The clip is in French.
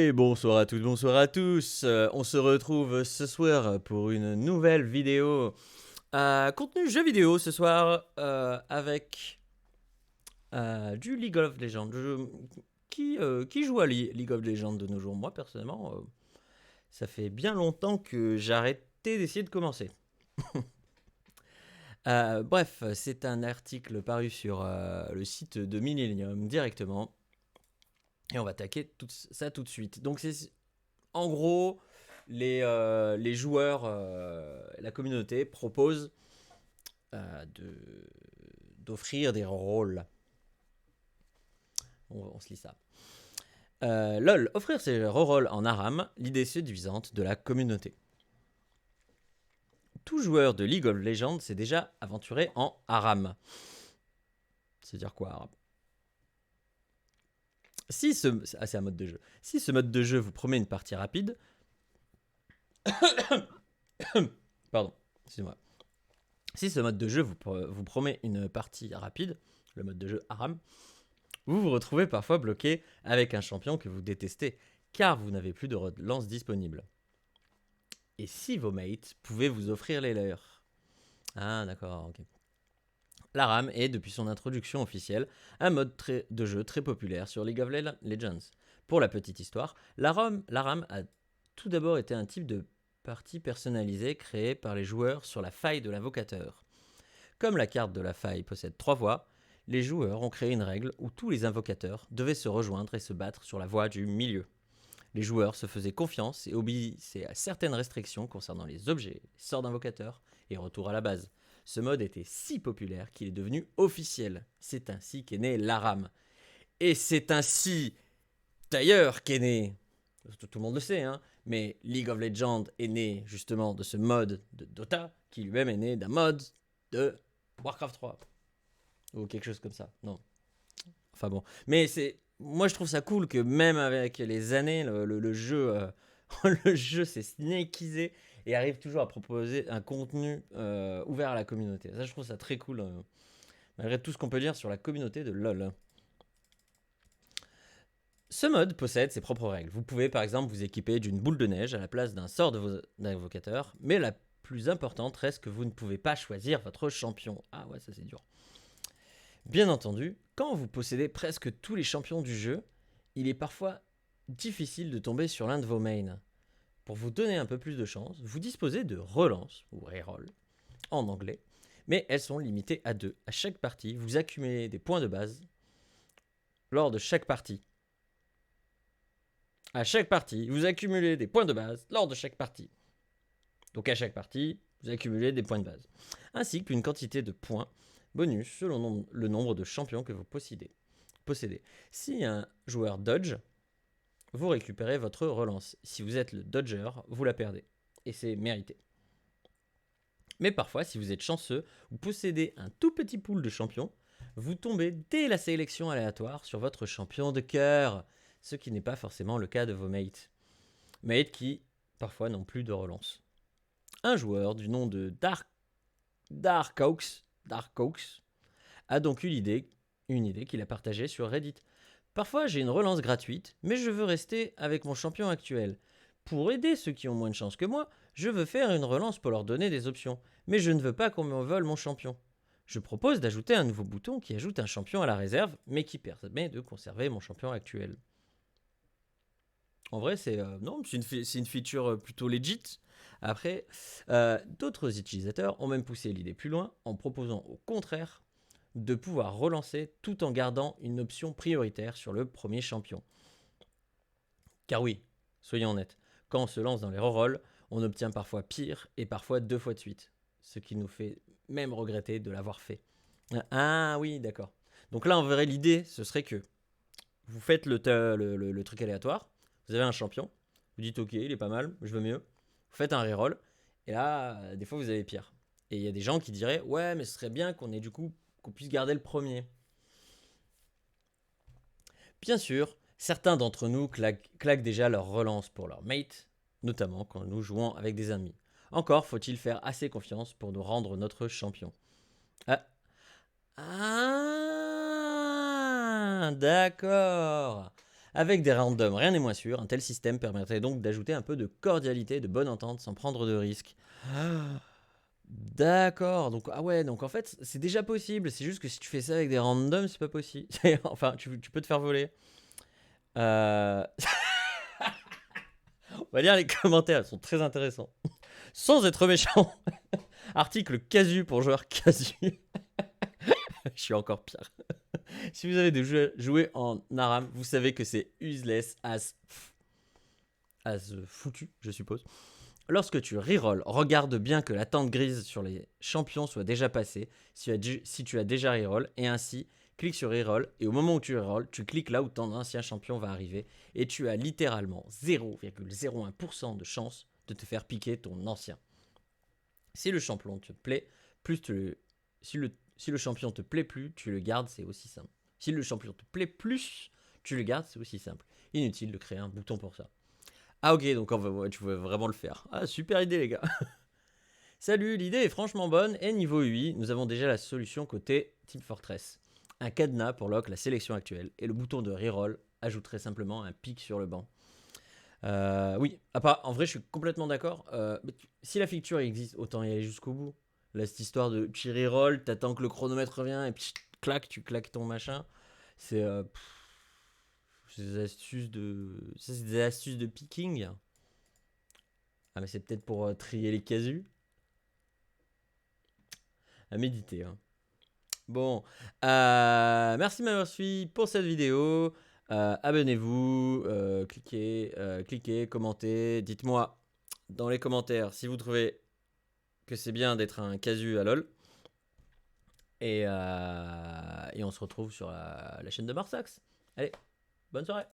Et bonsoir à toutes, bonsoir à tous. On se retrouve ce soir pour une nouvelle vidéo contenu jeu vidéo ce soir avec du League of Legends. Qui joue à League of Legends de nos jours? Moi personnellement, ça fait bien longtemps que j'ai arrêté d'essayer de commencer. Bref, c'est un article paru sur le site de Millennium directement. Et on va attaquer tout ça tout de suite. Donc c'est en gros les joueurs, la communauté propose d'offrir des rôles. On se lit ça. LOL, offrir ses rerolls en ARAM, l'idée séduisante de la communauté. Tout joueur de League of Legends s'est déjà aventuré en ARAM. C'est-à-dire quoi, ARAM? C'est un mode de jeu. Si ce mode de jeu vous promet une partie rapide... Pardon, excusez-moi. Si ce mode de jeu vous promet une partie rapide, le mode de jeu ARAM, vous vous retrouvez parfois bloqué avec un champion que vous détestez, car vous n'avez plus de relance disponible. Et si vos mates pouvaient vous offrir les leurs? Ah d'accord, ok. L'ARAM est, depuis son introduction officielle, un mode de jeu très populaire sur League of Legends. Pour la petite histoire, l'ARAM a tout d'abord été un type de partie personnalisée créée par les joueurs sur la faille de l'invocateur. Comme la carte de la faille possède 3 voies, les joueurs ont créé une règle où tous les invocateurs devaient se rejoindre et se battre sur la voie du milieu. Les joueurs se faisaient confiance et obéissaient à certaines restrictions concernant les objets, les sorts d'invocateurs et retour à la base. Ce mode était si populaire qu'il est devenu officiel. C'est ainsi qu'est né l'ARAM. Et c'est ainsi, d'ailleurs, qu'est né, tout le monde le sait, hein, mais League of Legends est né justement de ce mode de Dota, qui lui-même est né d'un mode de Warcraft 3. Ou quelque chose comme ça, non. Enfin bon, mais moi je trouve ça cool que même avec les années, le jeu, le jeu s'est snakeisé et arrive toujours à proposer un contenu ouvert à la communauté. Ça, je trouve ça très cool, malgré tout ce qu'on peut dire sur la communauté de LoL. Ce mode possède ses propres règles. Vous pouvez par exemple vous équiper d'une boule de neige à la place d'un sort d'invocateur, mais la plus importante reste que vous ne pouvez pas choisir votre champion. Ah ouais, ça c'est dur. Bien entendu, quand vous possédez presque tous les champions du jeu, il est parfois difficile de tomber sur l'un de vos mains. Pour vous donner un peu plus de chance, vous disposez de relances, ou reroll, en anglais, mais elles sont limitées à 2. À chaque partie, vous accumulez des points de base lors de chaque partie. À chaque partie, vous accumulez des points de base lors de chaque partie. Donc à chaque partie, vous accumulez des points de base. Ainsi qu'une quantité de points bonus selon le nombre de champions que vous possédez. Si un joueur dodge, vous récupérez votre relance. Si vous êtes le dodger, vous la perdez. Et c'est mérité. Mais parfois, si vous êtes chanceux, vous possédez un tout petit pool de champions, vous tombez dès la sélection aléatoire sur votre champion de cœur, ce qui n'est pas forcément le cas de vos mates. Mates qui, parfois, n'ont plus de relance. Un joueur du nom de Darkhawks a donc eu une idée qu'il a partagée sur Reddit. Parfois j'ai une relance gratuite, mais je veux rester avec mon champion actuel. Pour aider ceux qui ont moins de chance que moi, je veux faire une relance pour leur donner des options, mais je ne veux pas qu'on me vole mon champion. Je propose d'ajouter un nouveau bouton qui ajoute un champion à la réserve, mais qui permet de conserver mon champion actuel. En vrai, c'est une feature plutôt legit. Après, d'autres utilisateurs ont même poussé l'idée plus loin en proposant au contraire de pouvoir relancer tout en gardant une option prioritaire sur le premier champion. Car oui, soyons honnêtes, quand on se lance dans les rerolls, on obtient parfois pire et parfois 2 fois de suite. Ce qui nous fait même regretter de l'avoir fait. Ah oui, d'accord. Donc là, en vrai, l'idée, ce serait que vous faites le truc aléatoire, vous avez un champion, vous dites ok, il est pas mal, je veux mieux. Vous faites un reroll, et là, des fois, vous avez pire. Et il y a des gens qui diraient ouais, mais ce serait bien qu'on ait du coup qu'on puisse garder le premier. Bien sûr, certains d'entre nous claquent déjà leur relance pour leur mate, notamment quand nous jouons avec des ennemis. Encore faut-il faire assez confiance pour nous rendre notre champion. Ah, d'accord. Avec des randoms, rien n'est moins sûr. Un tel système permettrait donc d'ajouter un peu de cordialité, de bonne entente sans prendre de risques. D'accord, donc ah ouais, donc en fait c'est déjà possible, c'est juste que si tu fais ça avec des randoms, c'est pas possible. Enfin, tu peux te faire voler. Euh, On va lire les commentaires, ils sont très intéressants. Sans être méchant, article casu pour joueurs casu. Je suis encore pire. Si vous avez joué en Aram, vous savez que c'est useless as foutu, je suppose. Lorsque tu rerolls, regarde bien que la tente grise sur les champions soit déjà passée si tu as déjà reroll, et ainsi clique sur reroll, et au moment où tu reroll, tu cliques là où ton ancien champion va arriver, et tu as littéralement 0,01% de chance de te faire piquer ton ancien. Si le champion te plaît, si le champion te plaît plus, tu le gardes, c'est aussi simple. Si le champion te plaît plus, tu le gardes, c'est aussi simple. Inutile de créer un bouton pour ça. Ah ok, donc ouais, tu veux vraiment le faire. Ah super idée les gars. Salut, l'idée est franchement bonne et niveau UI, nous avons déjà la solution côté Team Fortress. Un cadenas pour lock la sélection actuelle et le bouton de reroll ajouterait simplement un pic sur le banc. Oui, en vrai je suis complètement d'accord. Si la feature existe, autant y aller jusqu'au bout. Là cette histoire de tu reroll, t'attends que le chronomètre revient et puis tu claques ton machin. C'est des astuces de... Ça c'est des astuces de picking. Ah mais c'est peut-être pour trier les casus. À méditer. Hein. Bon, merci m'avoir suivi pour cette vidéo. Abonnez-vous, cliquez, commentez. Dites-moi dans les commentaires si vous trouvez que c'est bien d'être un casu à LoL. Et on se retrouve sur la chaîne de Marsax. Allez, bonne soirée.